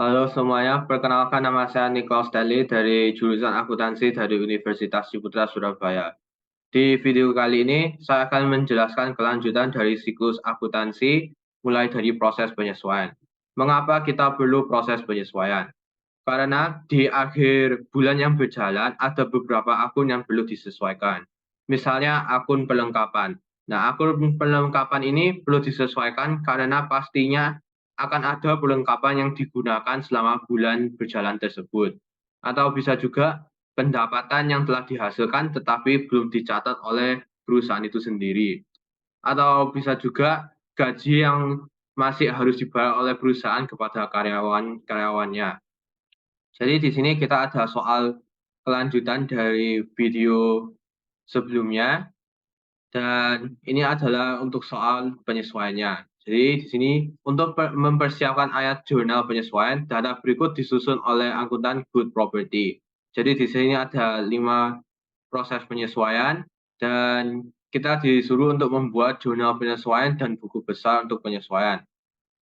Halo semuanya, perkenalkan nama saya Nicholas Stanley dari jurusan akuntansi dari Universitas Ciputra Surabaya. Di video kali ini, saya akan menjelaskan kelanjutan dari siklus akuntansi mulai dari proses penyesuaian. Mengapa kita perlu proses penyesuaian? Karena di akhir bulan yang berjalan, ada beberapa akun yang perlu disesuaikan. Misalnya akun pelengkapan. Nah, akun pelengkapan ini perlu disesuaikan karena pastinya akan ada perlengkapan yang digunakan selama bulan berjalan tersebut. Atau bisa juga pendapatan yang telah dihasilkan tetapi belum dicatat oleh perusahaan itu sendiri. Atau bisa juga gaji yang masih harus dibayar oleh perusahaan kepada karyawannya. Jadi di sini kita ada soal kelanjutan dari video sebelumnya dan ini adalah untuk soal penyesuaiannya. Jadi di sini untuk mempersiapkan ayat jurnal penyesuaian, data berikut disusun oleh akuntan Good Property. Jadi di sini ada 5 proses penyesuaian dan kita disuruh untuk membuat jurnal penyesuaian dan buku besar untuk penyesuaian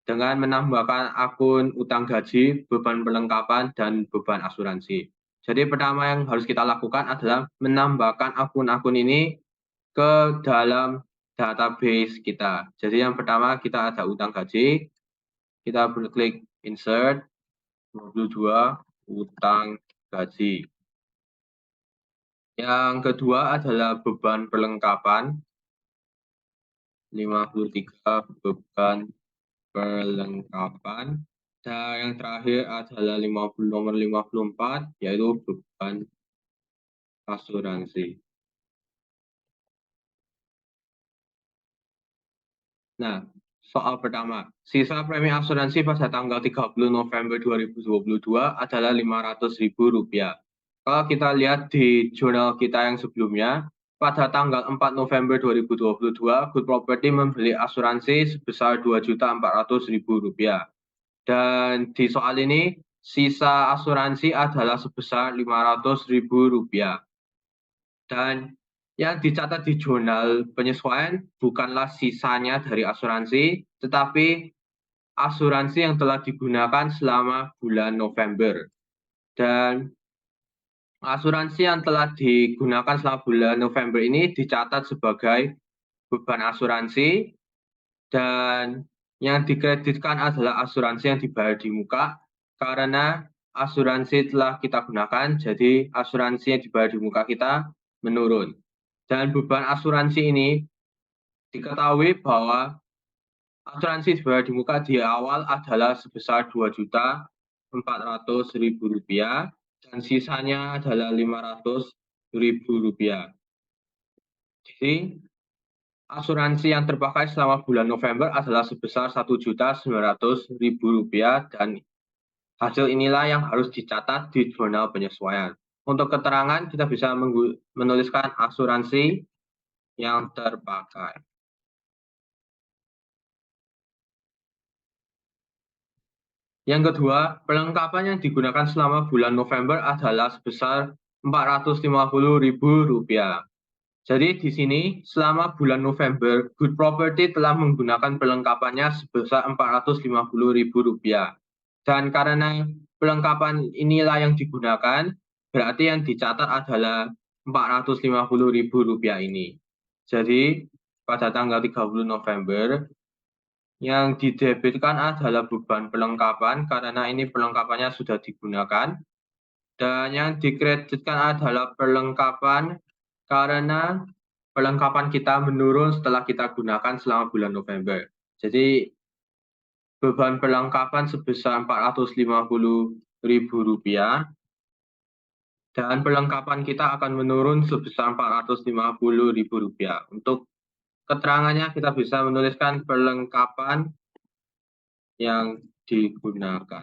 dengan menambahkan akun utang gaji, beban perlengkapan, dan beban asuransi. Jadi pertama yang harus kita lakukan adalah menambahkan akun-akun ini ke dalam database kita. Jadi yang pertama kita ada utang gaji, kita klik insert, 22 utang gaji. Yang kedua adalah beban perlengkapan, 53 beban perlengkapan. Dan yang terakhir adalah nomor 54, yaitu beban asuransi. Nah, soal pertama, sisa premi asuransi pada tanggal 30 November 2022 adalah Rp500.000. Kalau kita lihat di jurnal kita yang sebelumnya, pada tanggal 4 November 2022, Good Property membeli asuransi sebesar Rp2.400.000. Dan di soal ini, sisa asuransi adalah sebesar Rp500.000. Dan yang dicatat di jurnal penyesuaian bukanlah sisanya dari asuransi, tetapi asuransi yang telah digunakan selama bulan November. Dan asuransi yang telah digunakan selama bulan November ini dicatat sebagai beban asuransi, dan yang dikreditkan adalah asuransi yang dibayar di muka, karena asuransi telah kita gunakan, jadi asuransi yang dibayar di muka kita menurun. Dan beban asuransi ini diketahui bahwa asuransi dibayar di muka di awal adalah sebesar Rp2.400.000 dan sisanya adalah Rp500.000. Jadi asuransi yang terpakai selama bulan November adalah sebesar Rp1.900.000 dan hasil inilah yang harus dicatat di jurnal penyesuaian. Untuk keterangan kita bisa menuliskan asuransi yang terpakai. Yang kedua, perlengkapan yang digunakan selama bulan November adalah sebesar Rp450.000. Jadi di sini selama bulan November, Good Property telah menggunakan perlengkapannya sebesar Rp450.000. Dan karena perlengkapan inilah yang digunakan, berarti yang dicatat adalah Rp450.000 ini. Jadi pada tanggal 30 November, yang didebitkan adalah beban perlengkapan karena ini perlengkapannya sudah digunakan. Dan yang dikreditkan adalah perlengkapan karena perlengkapan kita menurun setelah kita gunakan selama bulan November. Jadi beban perlengkapan sebesar Rp450.000 dan perlengkapan kita akan menurun sebesar Rp450.000. Untuk keterangannya kita bisa menuliskan perlengkapan yang digunakan.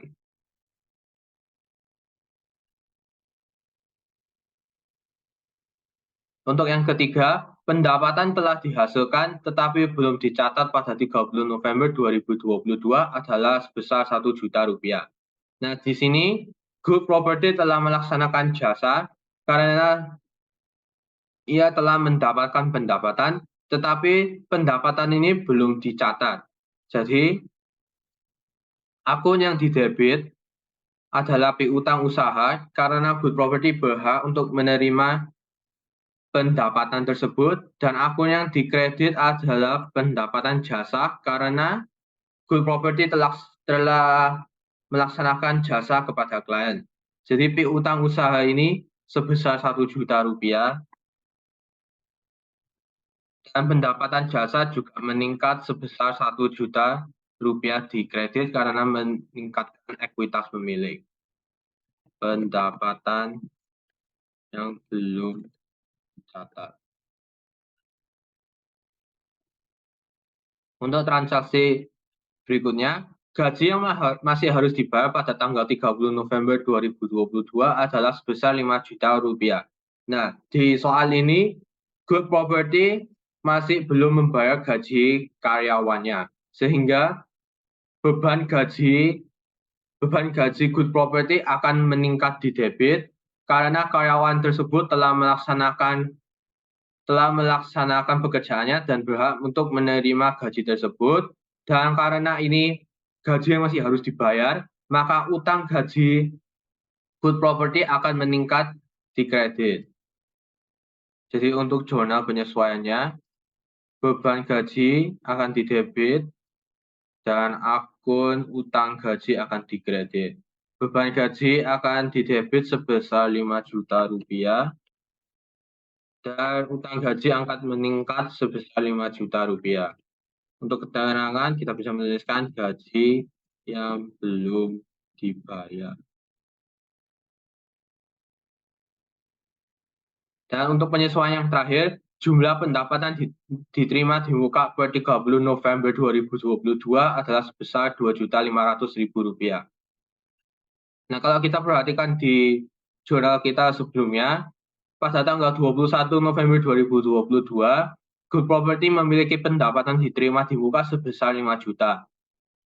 Untuk yang ketiga, pendapatan telah dihasilkan tetapi belum dicatat pada 30 November 2022 adalah sebesar Rp1 juta. Nah, di sini Good Property telah melaksanakan jasa karena ia telah mendapatkan pendapatan, tetapi pendapatan ini belum dicatat. Jadi, akun yang didebit adalah piutang usaha karena good property berhak untuk menerima pendapatan tersebut, dan akun yang dikredit adalah pendapatan jasa karena good property telah melaksanakan jasa kepada klien. Jadi piutang usaha ini sebesar 1 juta rupiah, dan pendapatan jasa juga meningkat sebesar 1 juta rupiah di kredit karena meningkatkan ekuitas pemilik. Pendapatan yang belum dicatat. Untuk transaksi berikutnya, gaji yang masih harus dibayar pada tanggal 30 November 2022 adalah sebesar 5 juta rupiah. Nah, di soal ini, Good Property masih belum membayar gaji karyawannya, sehingga beban gaji Good Property akan meningkat di debit karena karyawan tersebut telah melaksanakan pekerjaannya dan berhak untuk menerima gaji tersebut. Dan karena ini gaji yang masih harus dibayar, maka utang gaji Good Property akan meningkat di kredit. Jadi untuk jurnal penyesuaiannya, beban gaji akan didebit dan akun utang gaji akan dikredit. Beban gaji akan didebit sebesar 5 juta rupiah dan utang gaji akan meningkat sebesar 5 juta rupiah. Untuk keterangan kita bisa menuliskan gaji yang belum dibayar. Dan untuk penyesuaian yang terakhir, jumlah pendapatan diterima di muka per 30 November 2022 adalah sebesar Rp2.500.000. Nah, kalau kita perhatikan di jurnal kita sebelumnya, pada tanggal 21 November 2022, Good Property memiliki pendapatan diterima di muka sebesar 5 juta.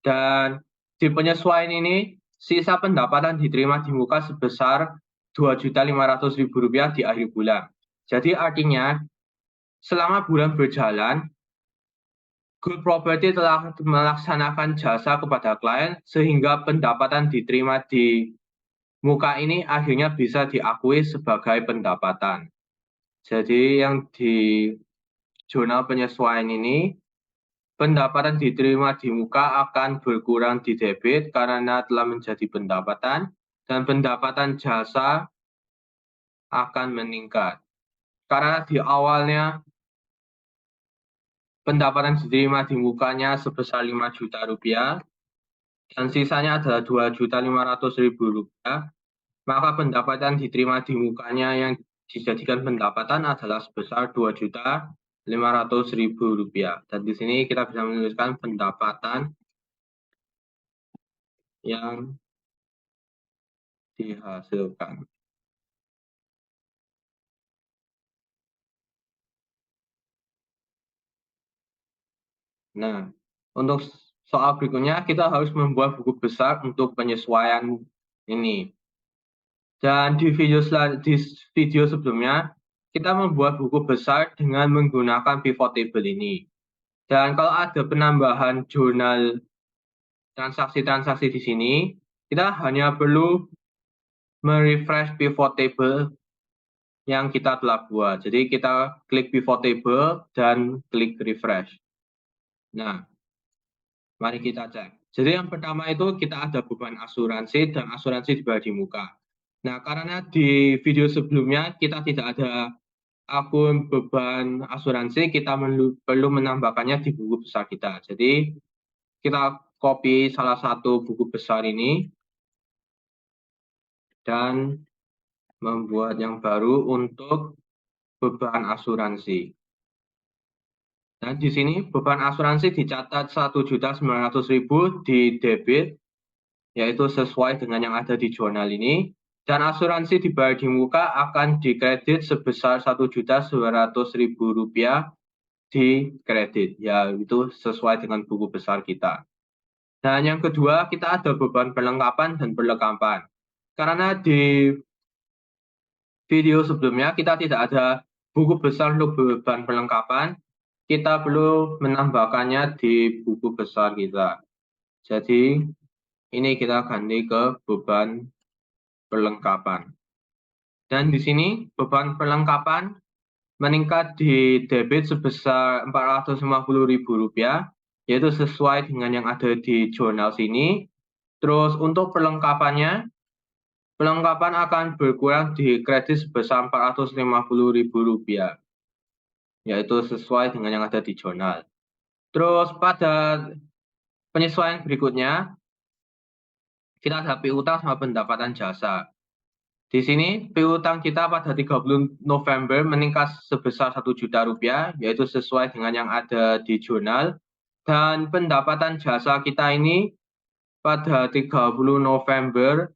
Dan di penyesuaian ini, sisa pendapatan diterima di muka sebesar Rp2.500.000 di akhir bulan. Jadi artinya, selama bulan berjalan, Good Property telah melaksanakan jasa kepada klien sehingga pendapatan diterima di muka ini akhirnya bisa diakui sebagai pendapatan. Jadi yang di jurnal penyesuaian ini, pendapatan diterima di muka akan berkurang di debit karena telah menjadi pendapatan, dan pendapatan jasa akan meningkat. Karena di awalnya pendapatan diterima di mukanya sebesar 5 juta rupiah dan sisanya adalah Rp2.500.000, maka pendapatan diterima di mukanya yang dijadikan pendapatan adalah sebesar Rp2.500.000. Dan di sini kita bisa menuliskan pendapatan yang dihasilkan. Nah, untuk soal berikutnya kita harus membuat buku besar untuk penyesuaian ini. Dan di video sebelumnya, kita membuat buku besar dengan menggunakan pivot table ini. Dan kalau ada penambahan jurnal transaksi-transaksi di sini, kita hanya perlu merefresh pivot table yang kita telah buat. Jadi kita klik pivot table dan klik refresh. Nah, mari kita cek. Jadi yang pertama itu kita ada beban asuransi dan asuransi dibayar di muka. Nah, karena di video sebelumnya kita tidak ada akun beban asuransi, kita perlu menambahkannya di buku besar kita. Jadi kita copy salah satu buku besar ini dan membuat yang baru untuk beban asuransi. Nah, di sini beban asuransi dicatat Rp1.900.000 di debit, yaitu sesuai dengan yang ada di jurnal ini. Dan asuransi dibayar di muka akan dikredit sebesar Rp1.900.000 di kredit, yaitu sesuai dengan buku besar kita. Dan yang kedua, kita ada beban perlengkapan dan perlengkapan. Karena di video sebelumnya kita tidak ada buku besar untuk beban perlengkapan, kita perlu menambahkannya di buku besar kita. Jadi ini kita ganti ke beban perlengkapan. Dan di sini beban perlengkapan meningkat di debit sebesar Rp450.000, yaitu sesuai dengan yang ada di jurnal sini. Terus untuk perlengkapan akan berkurang di kredit sebesar Rp450.000, yaitu sesuai dengan yang ada di jurnal. Terus pada penyesuaian berikutnya, kita ada piutang sama pendapatan jasa. Di sini piutang kita pada 30 November meningkat sebesar Rp1.000.000, yaitu sesuai dengan yang ada di jurnal. Dan pendapatan jasa kita ini pada 30 November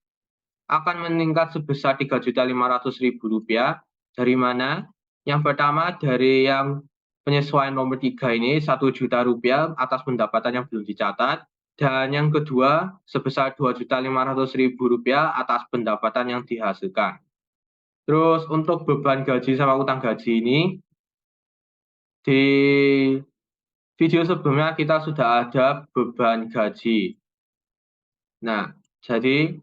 akan meningkat sebesar Rp3.500.000. Dari mana? Yang pertama dari yang penyesuaian nomor 3 ini Rp1.000.000 atas pendapatan yang belum dicatat. Dan yang kedua sebesar Rp2.500.000 atas pendapatan yang dihasilkan. Terus untuk beban gaji sama utang gaji ini, di video sebelumnya kita sudah ada beban gaji. Nah, jadi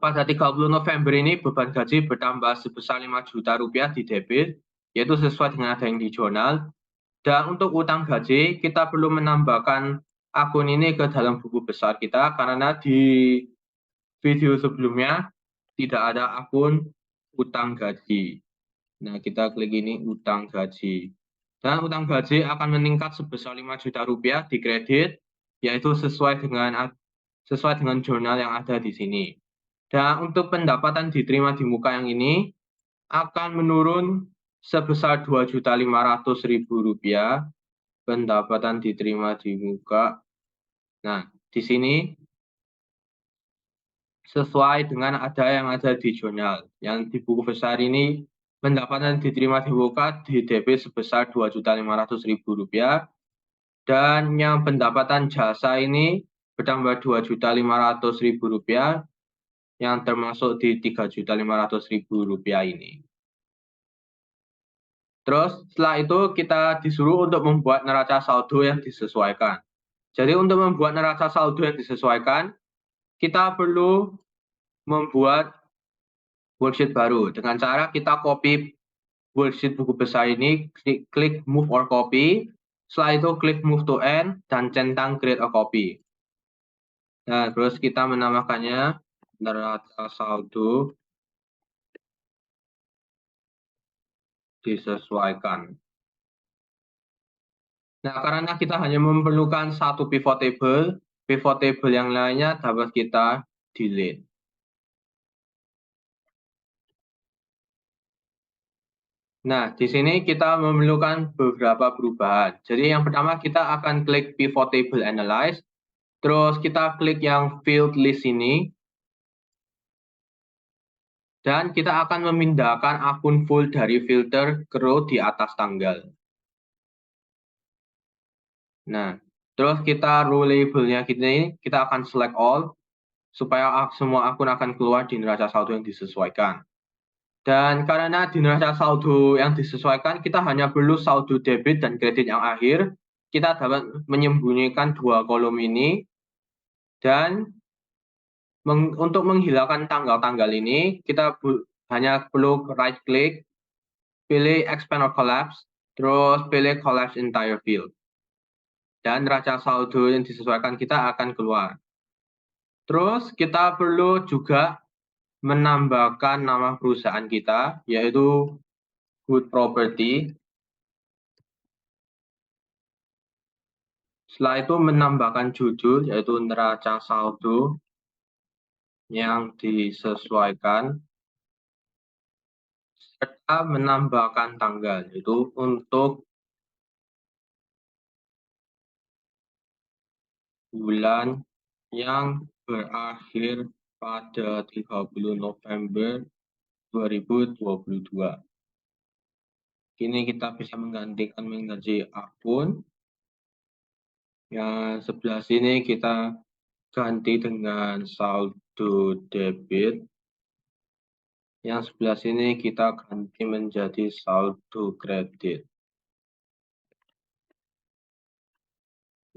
pada 30 November ini beban gaji bertambah sebesar Rp5 juta di debit, yaitu sesuai dengan ada yang di jurnal. Dan untuk utang gaji, kita perlu menambahkan akun ini ke dalam buku besar kita, karena di video sebelumnya tidak ada akun utang gaji. Nah, kita klik ini utang gaji. Dan utang gaji akan meningkat sebesar Rp5 juta di kredit, yaitu sesuai dengan jurnal yang ada di sini. Dan untuk pendapatan diterima di muka yang ini akan menurun sebesar Rp2.500.000. Pendapatan diterima di muka. Nah, di sini sesuai dengan yang ada di jurnal. Yang di buku besar ini pendapatan diterima di muka di debit sebesar Rp2.500.000. Dan yang pendapatan jasa ini bertambah Rp2.500.000 yang termasuk di Rp3.500.000 ini. Terus setelah itu kita disuruh untuk membuat neraca saldo yang disesuaikan. Jadi untuk membuat neraca saldo yang disesuaikan, kita perlu membuat worksheet baru. Dengan cara kita copy worksheet buku besar ini, klik move or copy, setelah itu klik move to end, dan centang create a copy. Nah, terus kita menamakannya neraca saldo disesuaikan. Nah, karena kita hanya memerlukan satu pivot table yang lainnya dapat kita delete. Nah, di sini kita memerlukan beberapa perubahan. Jadi yang pertama kita akan klik pivot table analyze, terus kita klik yang field list ini, dan kita akan memindahkan akun full dari filter ke row di atas tanggal. Nah, terus kita row labelnya kita akan select all, supaya semua akun akan keluar di neraca saldo yang disesuaikan. Dan karena di neraca saldo yang disesuaikan, kita hanya perlu saldo debit dan kredit yang akhir. Kita dapat menyembunyikan dua kolom ini. Dan untuk menghilangkan tanggal-tanggal ini, kita hanya perlu right click, pilih expand or collapse, terus pilih collapse entire field. Dan neraca saldo yang disesuaikan kita akan keluar. Terus kita perlu juga menambahkan nama perusahaan kita, yaitu Good Property. Setelah itu menambahkan judul, yaitu neraca saldo yang disesuaikan, serta menambahkan tanggal, yaitu untuk bulan yang berakhir pada 30 November 2022. Kini kita bisa mengganti akun. Yang sebelah sini kita ganti dengan saldo debit. Yang sebelah sini kita ganti menjadi saldo kredit.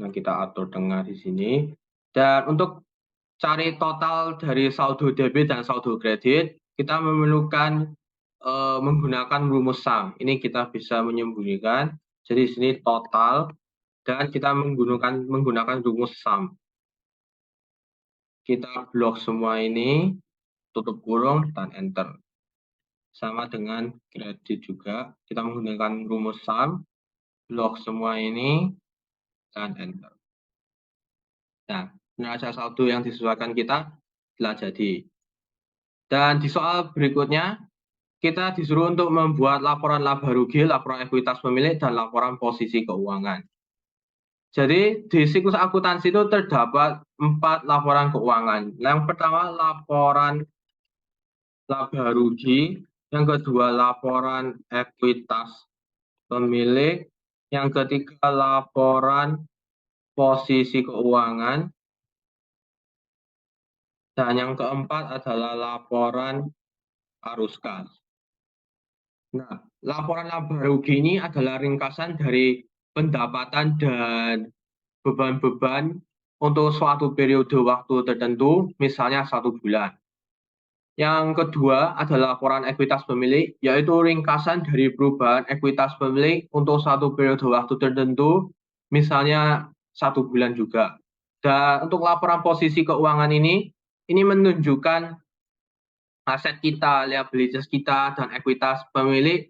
Nah, kita atur tengah di sini. Dan untuk cari total dari saldo debit dan saldo kredit, kita memerlukan menggunakan rumus sum. Ini kita bisa menyembunyikan. Jadi di sini total dan kita menggunakan rumus sum. Kita blok semua ini, tutup kurung dan enter. Sama dengan kredit juga, kita menggunakan rumus sum, blok semua ini dan enter. Nah, neraca saldo yang disesuaikan kita telah jadi. Dan di soal berikutnya, kita disuruh untuk membuat laporan laba rugi, laporan ekuitas pemilik, dan laporan posisi keuangan. Jadi di siklus akuntansi itu terdapat 4 laporan keuangan. Yang pertama laporan laba rugi, yang kedua laporan ekuitas pemilik, yang ketiga laporan posisi keuangan, dan yang keempat adalah laporan arus kas. Nah, laporan laba rugi ini adalah ringkasan dari pendapatan dan beban-beban untuk suatu periode waktu tertentu, misalnya 1 bulan. Yang kedua adalah laporan ekuitas pemilik, yaitu ringkasan dari perubahan ekuitas pemilik untuk suatu periode waktu tertentu, misalnya 1 bulan juga. Dan untuk laporan posisi keuangan ini menunjukkan aset kita, liabilitas kita, dan ekuitas pemilik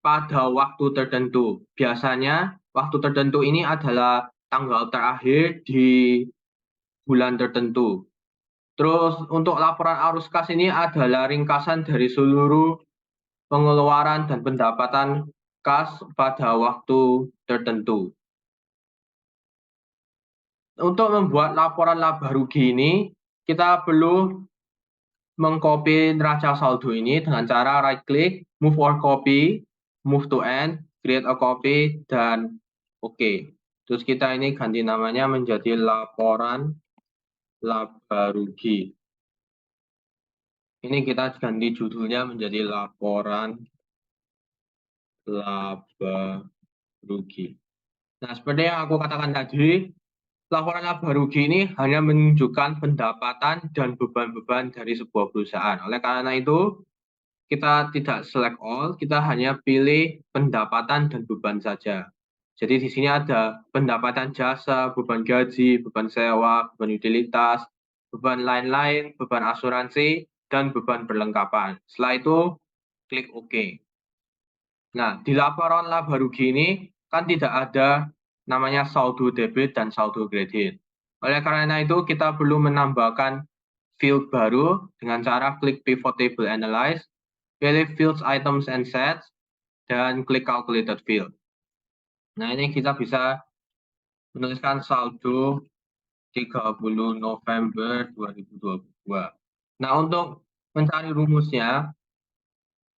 pada waktu tertentu. Biasanya waktu tertentu ini adalah tanggal terakhir di bulan tertentu. Terus untuk laporan arus kas ini adalah ringkasan dari seluruh pengeluaran dan pendapatan kas pada waktu tertentu. Untuk membuat laporan laba rugi ini, kita perlu mengcopy neraca saldo ini dengan cara right click, move or copy, move to end, create a copy, dan oke. Terus kita ini ganti namanya menjadi laporan laba rugi. Ini kita ganti judulnya menjadi laporan laba rugi. Nah, seperti yang aku katakan tadi, laporan laba rugi ini hanya menunjukkan pendapatan dan beban-beban dari sebuah perusahaan. Oleh karena itu, kita tidak select all, kita hanya pilih pendapatan dan beban saja. Jadi di sini ada pendapatan jasa, beban gaji, beban sewa, beban utilitas, beban lain-lain, beban asuransi, dan beban perlengkapan. Setelah itu, klik OK. Nah, di laporan laba rugi ini kan tidak ada namanya saldo debit dan saldo kredit. Oleh karena itu, kita perlu menambahkan field baru dengan cara klik Pivot Table Analyze, pilih Fields, Items, and Sets, dan klik Calculated Field. Nah, ini kita bisa menuliskan saldo 30 November 2022. Nah, untuk mencari rumusnya,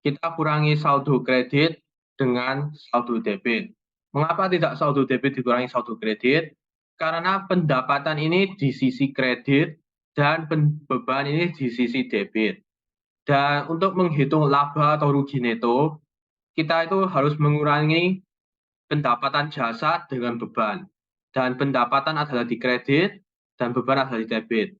kita kurangi saldo kredit dengan saldo debit. Mengapa tidak saldo debit dikurangi saldo kredit? Karena pendapatan ini di sisi kredit dan beban ini di sisi debit. Dan untuk menghitung laba atau rugi neto, kita itu harus mengurangi pendapatan jasa dengan beban. Dan pendapatan adalah di kredit dan beban adalah di debit.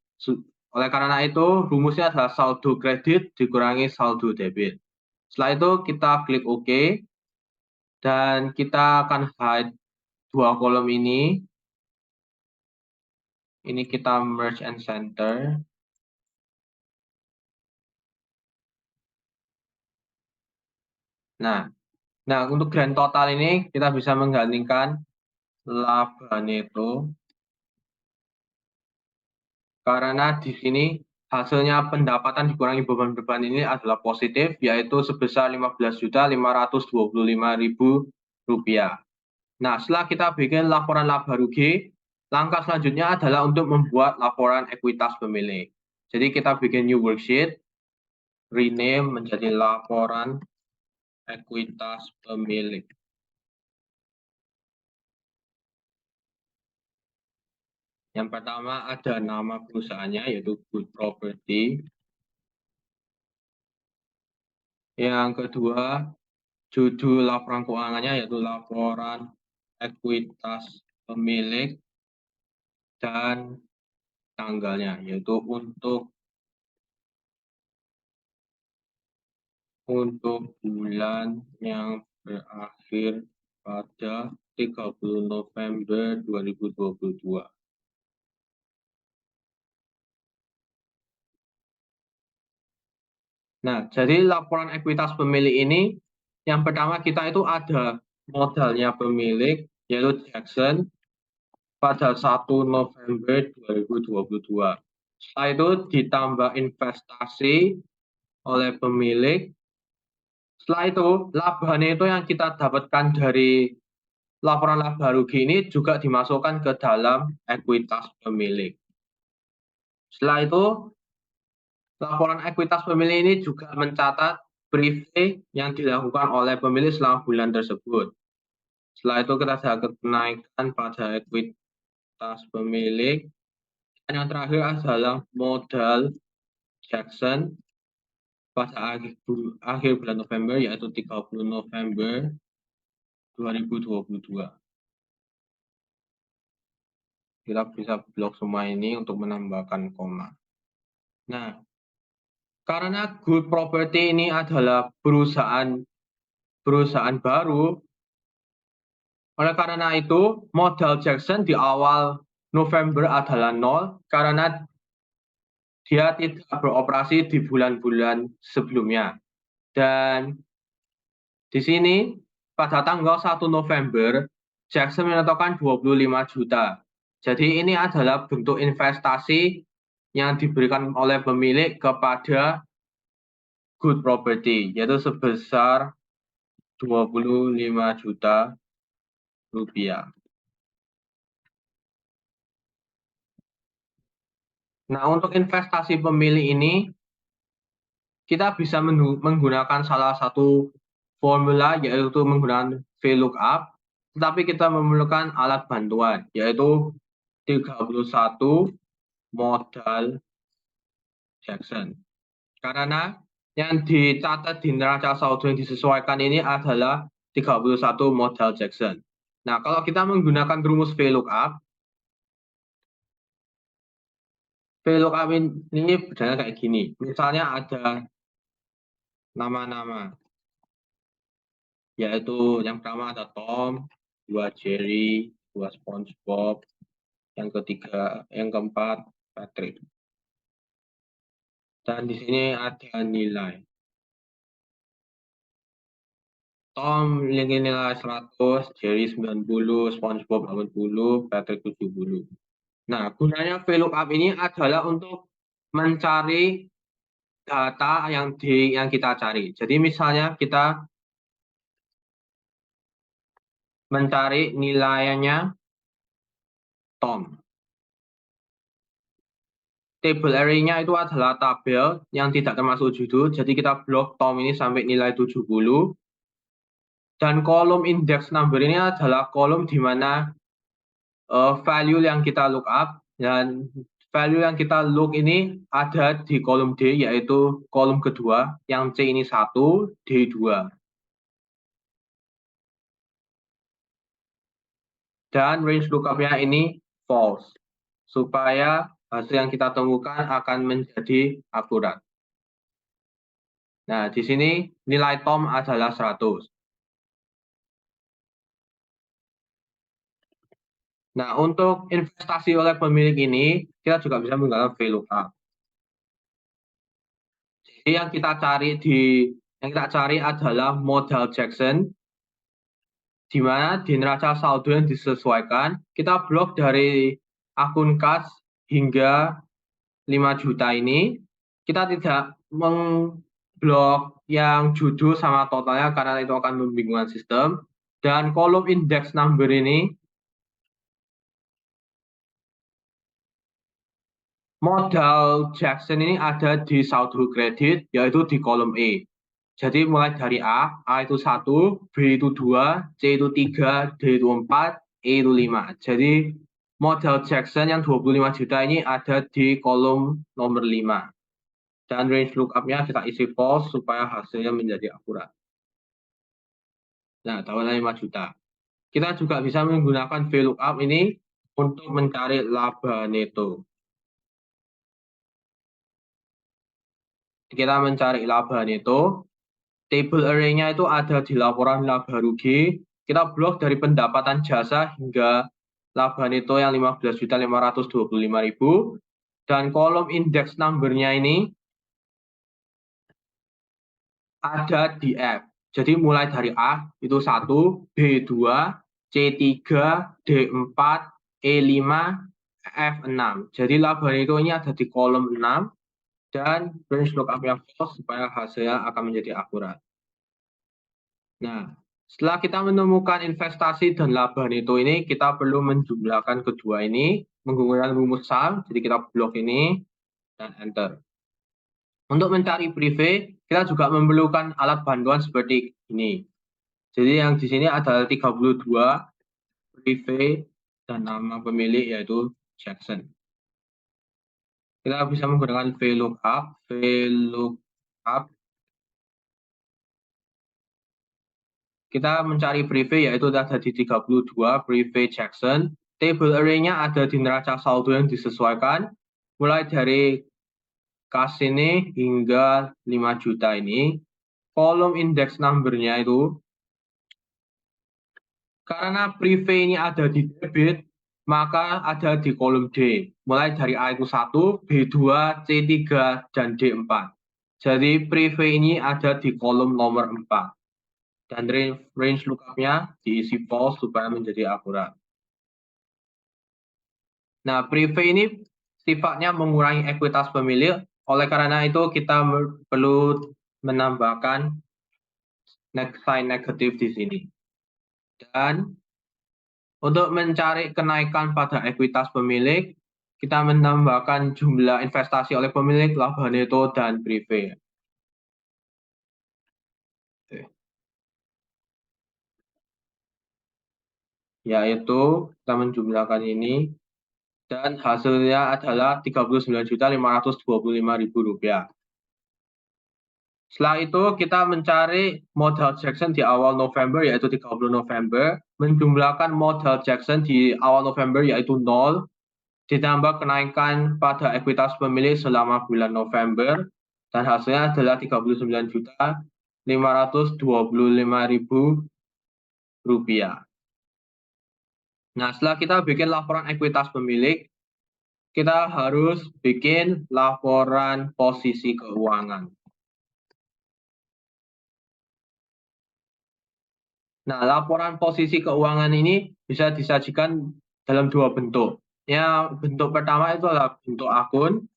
Oleh karena itu, rumusnya adalah saldo kredit dikurangi saldo debit. Setelah itu kita klik OK dan kita akan hide 2 kolom ini. Ini kita merge and center. Nah, untuk grand total ini kita bisa menggantikan laba neto karena di sini hasilnya pendapatan dikurangi beban-beban ini adalah positif, yaitu sebesar Rp15.525.000. Nah, setelah kita bikin laporan laba rugi, langkah selanjutnya adalah untuk membuat laporan ekuitas pemilik. Jadi kita bikin new worksheet, rename menjadi laporan ekuitas pemilik. Yang pertama ada nama perusahaannya yaitu Good Property. Yang kedua, judul laporan keuangannya yaitu laporan ekuitas pemilik, dan tanggalnya, yaitu untuk bulan yang berakhir pada 30 November 2022. Nah, jadi laporan ekuitas pemilik ini, yang pertama kita itu ada modalnya pemilik, yaitu Jackson, pada 1 November 2022. Setelah itu ditambah investasi oleh pemilik. Setelah itu, labanya itu yang kita dapatkan dari laporan laba rugi ini juga dimasukkan ke dalam ekuitas pemilik. Setelah itu, laporan ekuitas pemilik ini juga mencatat prive yang dilakukan oleh pemilik selama bulan tersebut. Setelah itu kita dapat kenaikan pada ekuitas pemilik. Dan yang terakhir adalah modal Jackson pada akhir bulan November, yaitu 30 November 2022. Kita bisa blok semua ini untuk menambahkan koma. Nah, karena Good Property ini adalah perusahaan baru, oleh karena itu modal Jackson di awal November adalah 0 karena dia tidak beroperasi di bulan-bulan sebelumnya. Dan di sini pada tanggal 1 November Jackson menetapkan 25 juta. Jadi ini adalah bentuk investasi yang diberikan oleh pemilik kepada Good Property, yaitu sebesar 25 juta rupiah. Nah, untuk investasi pemilik ini, kita bisa menggunakan salah satu formula, yaitu menggunakan VLOOKUP, tetapi kita memerlukan alat bantuan, yaitu 31 modal Jackson. Karena yang dicatat di neraca saldo yang disesuaikan ini adalah 31 modal Jackson. Nah, kalau kita menggunakan rumus VLOOKUP ini berjalan kayak gini. Misalnya ada nama-nama, yaitu yang pertama ada Tom, 2 Jerry, 2 SpongeBob, yang keempat Patrick. Dan di sini ada nilai. Tom nilai 100, Jerry 90, SpongeBob 80, Patrick 70. Nah, gunanya VLOOKUP ini adalah untuk mencari data yang kita cari. Jadi misalnya kita mencari nilainya Tom. Table array-nya itu adalah tabel yang tidak termasuk judul. Jadi kita blok Tom ini sampai nilai 70. Dan kolom index number ini adalah kolom di mana value yang kita look up. Dan value yang kita look ini ada di kolom D, yaitu kolom kedua. Yang C ini 1, D 2. Dan range lookup-nya ini false. Supaya hasil yang kita temukan akan menjadi akurat. Nah, di sini nilai Tom adalah 100. Nah, untuk investasi oleh pemilik ini, kita juga bisa menggunakan VLOOKUP. Jadi yang kita cari adalah modal Jackson, di mana di neraca saldo yang disesuaikan, kita blok dari akun kas hingga 5 juta ini. Kita tidak mengblok yang judul sama totalnya karena itu akan membingungkan sistem. Dan kolom index number ini, modal Jackson ini ada di saldo kredit, yaitu di kolom E. Jadi mulai dari A itu 1, B itu 2, C itu 3, D itu 4, E itu 5. Jadi modal Jackson yang 25 juta ini ada di kolom nomor 5. Dan range lookup-nya kita isi false supaya hasilnya menjadi akurat. Nah, tawaran 5 juta. Kita juga bisa menggunakan VLOOKUP ini untuk mencari laba neto. kita mencari laba neto. Table array-nya itu ada di laporan laba rugi. Kita blok dari pendapatan jasa hingga laba neto yang 15.525.000. Dan kolom index number-nya ini ada di F. Jadi mulai dari A itu 1, B2, C3, D4, E5, F6. Jadi laba neto ini ada di kolom 6 dan range lookup-nya false supaya hasilnya akan menjadi akurat. Nah, setelah kita menemukan investasi dan laba neto ini, kita perlu menjumlahkan kedua ini menggunakan rumus sum. Jadi kita blok ini dan enter. Untuk mencari privé, kita juga memerlukan alat bantuan seperti ini. Jadi yang di sini ada 32 privé dan nama pemilik yaitu Jackson. Kita bisa menggunakan VLOOKUP. Kita mencari privé yaitu ada di 32 privé Jackson. Table array-nya ada di neraca saldo yang disesuaikan mulai dari kas ini hingga 5 juta ini. Kolom index number-nya itu karena privé ini ada di debit, maka ada di kolom D. Mulai dari A itu 1, B2, C3, dan D4. Jadi privé ini ada di kolom nomor 4. Dan range lookup-nya diisi false supaya menjadi akurat. Nah, privé ini sifatnya mengurangi ekuitas pemilik, oleh karena itu kita perlu menambahkan sign negatif di sini. Dan untuk mencari kenaikan pada ekuitas pemilik, kita menambahkan jumlah investasi oleh pemilik, laba neto, dan privé. Yaitu kita menjumlahkan ini dan hasilnya adalah Rp39.525.000. Setelah itu kita mencari modal Jackson di awal November yaitu 30 November, menjumlahkan modal Jackson di awal November yaitu 0, ditambah kenaikan pada ekuitas pemilik selama bulan November dan hasilnya adalah Rp39.525.000. Nah, setelah kita bikin laporan ekuitas pemilik, kita harus bikin laporan posisi keuangan. Nah, laporan posisi keuangan ini bisa disajikan dalam dua bentuk. Ya, bentuk pertama itu adalah bentuk akun,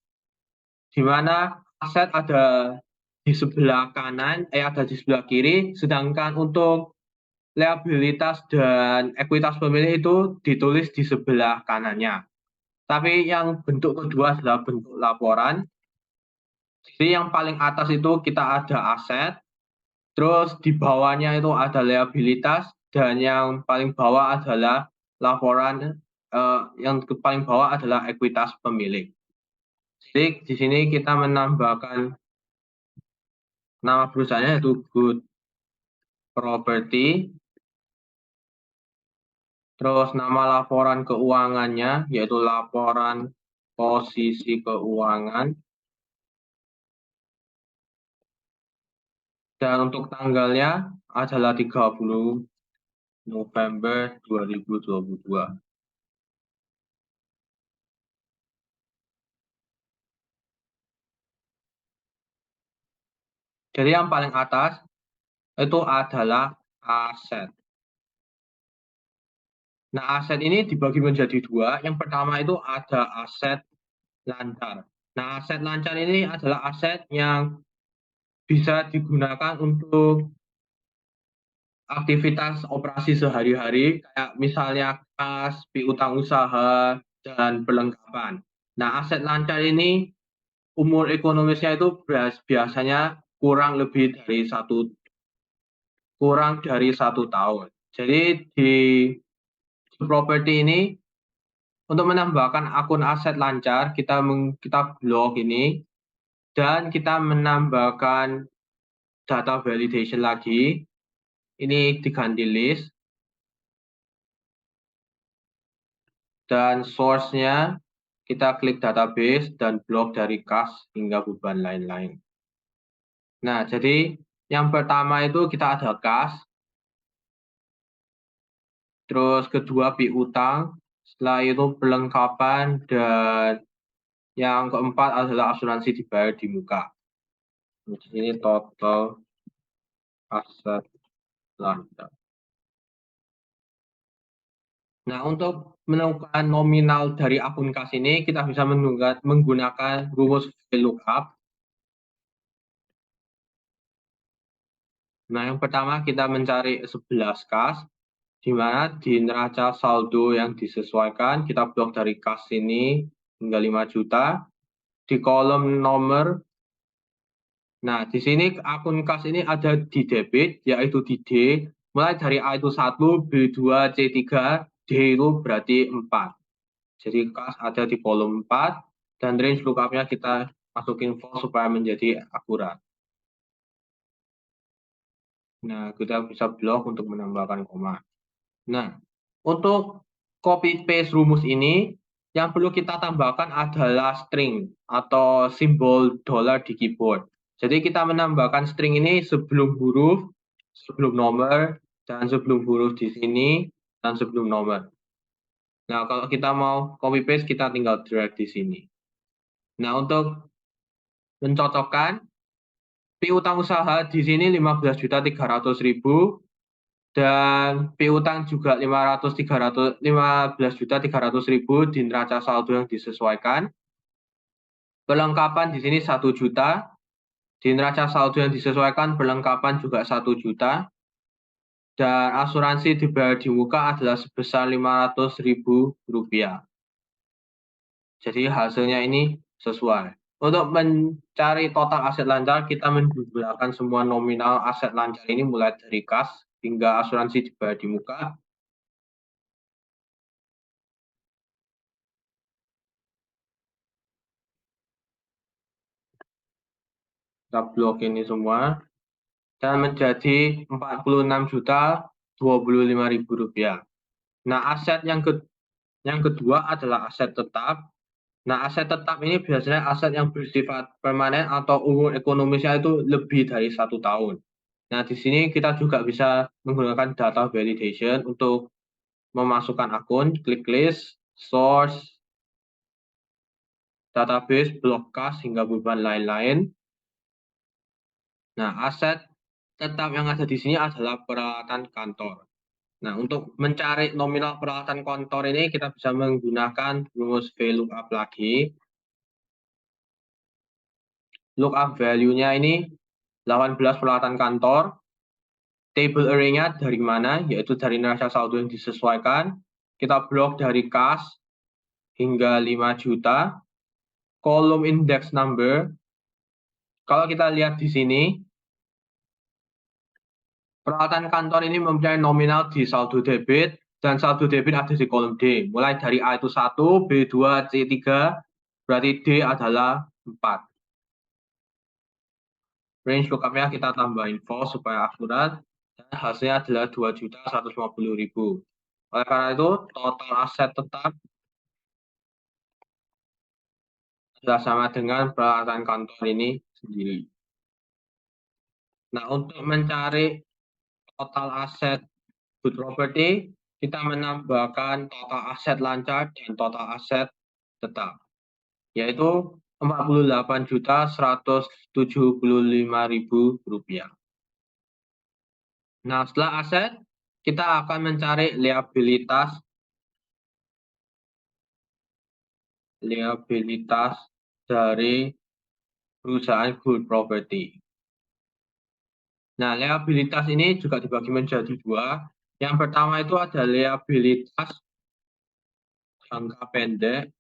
di mana aset ada di sebelah kanan, ada di sebelah kiri, sedangkan untuk liabilitas dan ekuitas pemilik itu ditulis di sebelah kanannya. Tapi yang bentuk kedua adalah bentuk laporan. Jadi yang paling atas itu kita ada aset, terus di bawahnya itu ada liabilitas, dan yang paling bawah adalah laporan, yang paling bawah adalah ekuitas pemilik. Jadi di sini kita menambahkan nama perusahaannya yaitu Good Property, terus nama laporan keuangannya yaitu laporan posisi keuangan, dan untuk tanggalnya adalah 30 November 2022. Jadi yang paling atas itu adalah aset. Nah, aset ini dibagi menjadi dua. Yang pertama itu ada aset lancar. Nah, aset lancar ini adalah aset yang bisa digunakan untuk aktivitas operasi sehari-hari, kayak misalnya kas, piutang usaha, dan perlengkapan. Nah, aset lancar ini umur ekonomisnya itu biasanya kurang dari satu tahun. Jadi di properti ini untuk menambahkan akun aset lancar kita blok ini dan kita menambahkan data validation lagi. Ini diganti list dan source-nya kita klik database dan blok dari kas hingga beban lain-lain. Nah, jadi yang pertama itu kita ada kas, terus kedua piutang, setelah itu perlengkapan, dan yang keempat adalah asuransi dibayar di muka. Di sini total aset lancar. Nah, untuk menemukan nominal dari akun kas ini, kita bisa menggunakan rumus VLOOKUP. Nah, yang pertama kita mencari 11 kas, di mana di neraca saldo yang disesuaikan, kita blok dari kas ini hingga 5 juta. Di kolom nomor, nah di sini akun kas ini ada di debit, yaitu di D, mulai dari A itu 1, B2, C3, D itu berarti 4. Jadi kas ada di kolom 4, dan range lookupnya kita masukin false supaya menjadi akurat. Nah, kita bisa blok untuk menambahkan koma. Nah, untuk copy paste rumus ini, yang perlu kita tambahkan adalah string atau simbol dollar di keyboard. Jadi kita menambahkan string ini sebelum huruf, sebelum nomor, dan sebelum huruf di sini, dan sebelum nomor. Nah, kalau kita mau copy paste, kita tinggal drag di sini. Nah, untuk mencocokkan, piutang usaha di sini 15.300.000 dan piutang juga 15.300.000 di neraca saldo yang disesuaikan. Perlengkapan di sini 1 juta, di neraca saldo yang disesuaikan perlengkapan juga 1 juta, dan asuransi dibayar di muka adalah sebesar Rp500.000. Jadi hasilnya ini sesuai. Untuk mencari total aset lancar, kita menggunakan semua nominal aset lancar ini mulai dari kas hingga asuransi dibayar di muka. Kita blok ini semua dan menjadi Rp46.025.000. Nah, aset yang kedua adalah aset tetap. Nah, aset tetap ini biasanya aset yang bersifat permanen atau umur ekonomisnya itu lebih dari 1 tahun. Nah, di sini kita juga bisa menggunakan data validation untuk memasukkan akun, klik list, source, database, block kas, hingga beban lain-lain. Nah, aset tetap yang ada di sini adalah peralatan kantor. Nah, untuk mencari nominal peralatan kantor ini, kita bisa menggunakan rumus VLOOKUP lagi. Lookup value-nya ini 18 peralatan kantor. Table array-nya dari mana? Yaitu dari neraca saldo yang disesuaikan. Kita blok dari kas hingga 5 juta. Kolom index number. Kalau kita lihat di sini, peralatan kantor ini mempunyai nominal di saldo debit, dan saldo debit ada di kolom D. Mulai dari A itu 1, B2, C3, berarti D adalah 4. Range lookupnya kita tambahin false supaya akurat, dan hasilnya adalah 2.150.000. Oleh karena itu, total aset tetap adalah sama dengan peralatan kantor ini sendiri. Nah, untuk mencari total aset good property, kita menambahkan total aset lancar dan total aset tetap, yaitu Rp48.175.000. Nah, setelah aset, kita akan mencari liabilitas dari perusahaan good property. Nah, liabilitas ini juga dibagi menjadi dua. Yang pertama itu ada liabilitas jangka pendek,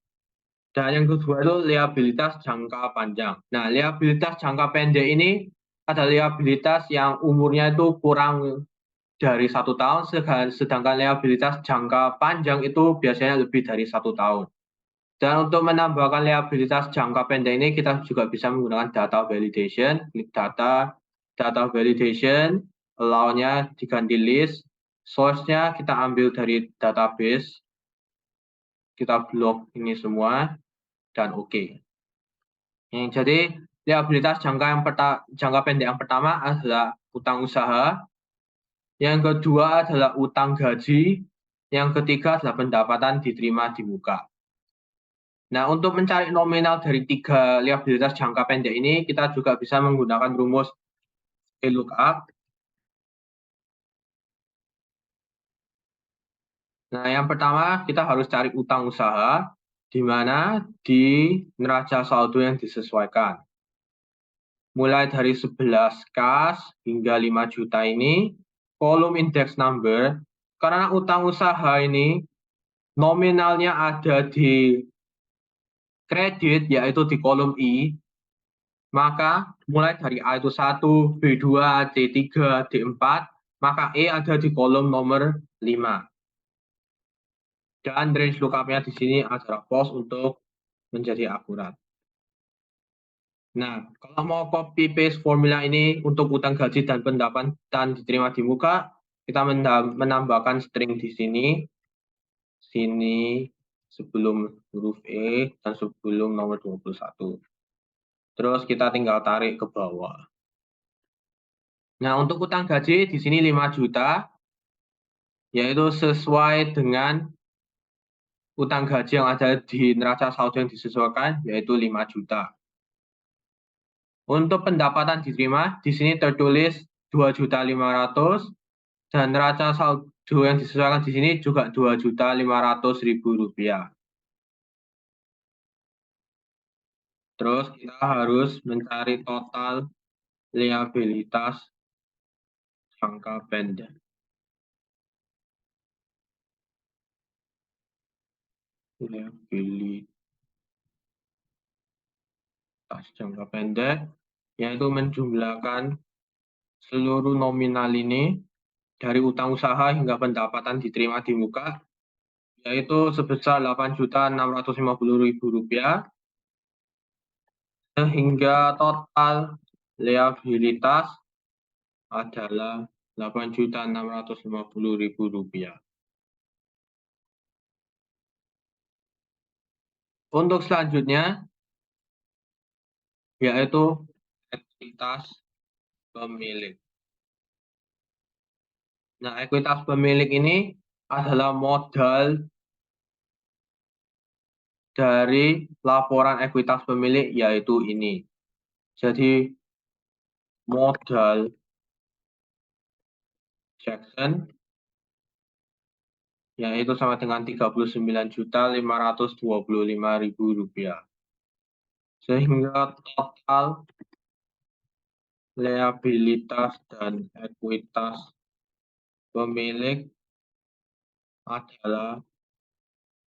dan yang kedua itu liabilitas jangka panjang. Nah, liabilitas jangka pendek ini ada liabilitas yang umurnya itu kurang dari 1 tahun, sedangkan liabilitas jangka panjang itu biasanya lebih dari 1 tahun. Dan untuk menambahkan liabilitas jangka pendek ini, kita juga bisa menggunakan data validation. Klik data validation, allow-nya diganti list, source-nya kita ambil dari database, kita blok ini semua, dan oke. Jadi Liabilitas jangka pendek yang pertama adalah utang usaha, yang kedua adalah utang gaji, yang ketiga adalah pendapatan diterima di muka. Nah, untuk mencari nominal dari tiga liabilitas jangka pendek ini, kita juga bisa menggunakan rumus VLOOKUP. Nah, yang pertama kita harus cari utang usaha, di mana di neraca saldo yang disesuaikan. Mulai dari 11 kas hingga 5 juta ini, kolom index number, karena utang usaha ini nominalnya ada di kredit, yaitu di kolom I, maka mulai dari A itu 1, B2, C3, D4, maka E ada di kolom nomor 5. Dan range lookup-nya di sini adalah false untuk menjadi akurat. Nah, kalau mau copy paste formula ini untuk utang gaji dan pendapatan diterima di muka, kita menambahkan string di sini sebelum huruf E dan sebelum nomor 21. Terus kita tinggal tarik ke bawah. Nah, untuk utang gaji di sini 5 juta, yaitu sesuai dengan utang gaji yang ada di neraca saldo yang disesuaikan, yaitu 5 juta. Untuk pendapatan diterima, di sini tertulis 2.500.000 dan neraca saldo yang disesuaikan di sini juga Rp2.500.000. Terus kita harus mencari total liabilitas jangka pendek. Liabilitas jangka pendek, yaitu menjumlahkan seluruh nominal ini dari utang usaha hingga pendapatan diterima di muka, yaitu sebesar Rp8.650.000, sehingga total liabilitas adalah Rp8.650.000. Untuk selanjutnya, yaitu ekuitas pemilik. Nah, ekuitas pemilik ini adalah modal dari laporan ekuitas pemilik, yaitu ini. Jadi, modal Jackson yaitu sama dengan Rp39.525.000. Sehingga total liabilitas dan ekuitas pemilik adalah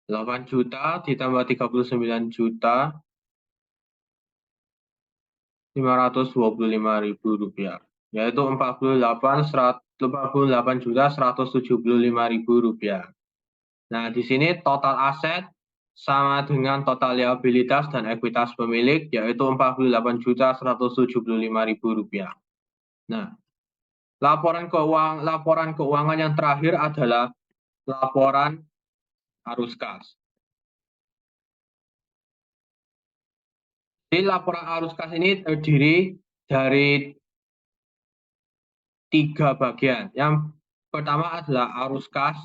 8 juta ditambah 39.525.000 yaitu Rp48.175.000. Nah, di sini total aset sama dengan total liabilitas dan ekuitas pemilik yaitu Rp48.175.000. Nah, laporan keuangan yang terakhir adalah laporan arus kas. Jadi laporan arus kas ini terdiri dari 3 bagian. Yang pertama adalah arus kas